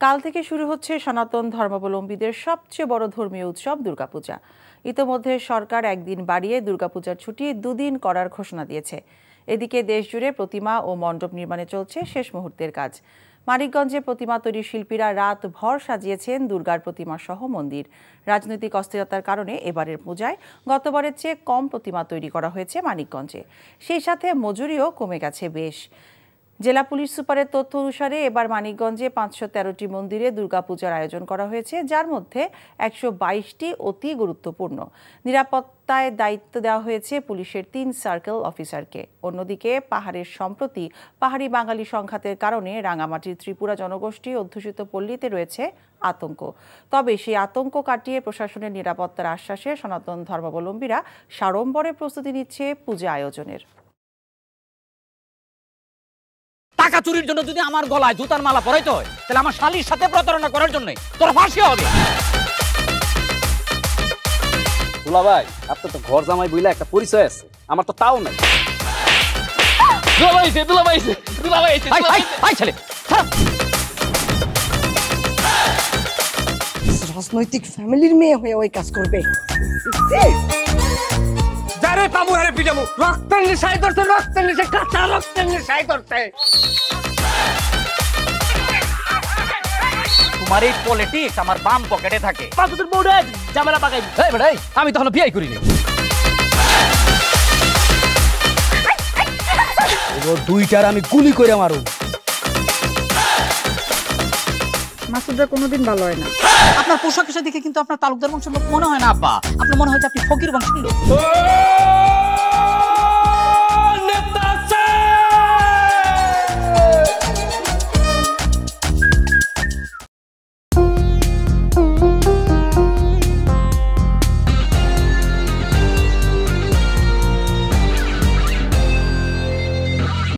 কাল থেকে শুরু হচ্ছে সনাতন ধর্মাবলম্বীদের সবচেয়ে বড় ধর্মীয় উৎসব দুর্গাপূজা। ইতোমধ্যে সরকার একদিন বাড়িয়ে দুর্গাপূজার ছুটি 2 দিন করার ঘোষণা দিয়েছে। এদিকে দেশজুড়ে প্রতিমা ও মণ্ডপ নির্মাণে চলছে শেষ মুহূর্তের কাজ। মানিকগঞ্জে প্রতিমা তৈরি শিল্পীরা রাত ভর সাজিয়েছেন দুর্গার প্রতিমা সহ মন্দির। রাজনৈতিক অস্থিরতার কারণে এবারের পূজায় গতবারের চেয়ে কম প্রতিমা তৈরি করা হয়েছে মানিকগঞ্জে। সেই সাথে মজুরিও কমে গেছে বেশ। জেলা পুলিশ সুপারের তথ্য অনুসারে এবার মানিকগঞ্জে 513টি মন্দিরে দুর্গাপূজার আয়োজন করা হয়েছে, যার মধ্যে 122টি অতি গুরুত্বপূর্ণ। নিরাপত্তায় দায়িত্ব দেওয়া হয়েছে পুলিশের 3 সার্কেল অফিসারকে। অন্যদিকে পাহাড়ের সম্প্রতি পাহাড়ি বাঙালি সংঘাতের কারণে রাঙামাটির ত্রিপুরা জনগোষ্ঠী অধ্যুষিত পল্লীতে রয়েছে আতঙ্ক। তবে সেই আতঙ্ক কাটিয়ে প্রশাসনের নিরাপত্তার আশ্বাসে সনাতন ধর্মাবলম্বীরা সাড়ম্বরে প্রস্তুতি নিচ্ছে পূজা আয়োজনের। টাকা চুরির জন্য যদি আমার গলায় জুতার মালা পরাইতে হয়, তাহলে আমার শালীর সাথে প্রতারণা করার জন্য তোর ফাঁসি হবে। দুলা ভাই, আপনার তো ঘর জামাই বইলা একটা পরিচয় আছে, আমার তো তাও নাই। রাজনৈতিক ফ্যামিলির মেয়ে হয়ে ওই কাজ করবে। তোমার এই পলিটিক্স আমার বাম পকেটে থাকে। আমি তখন বিয়ে করিনি। দুইটার আমি গুলি করে মারু। মাসুদরা কোনোদিন ভালো হয় না। আপনার পোশাক আশাক দেখে কিন্তু আপনার তালুকদার বংশের লোক মনে হয় না আব্বা, আপনার মনে হয় যে আপনি ফকির বংশের লোক।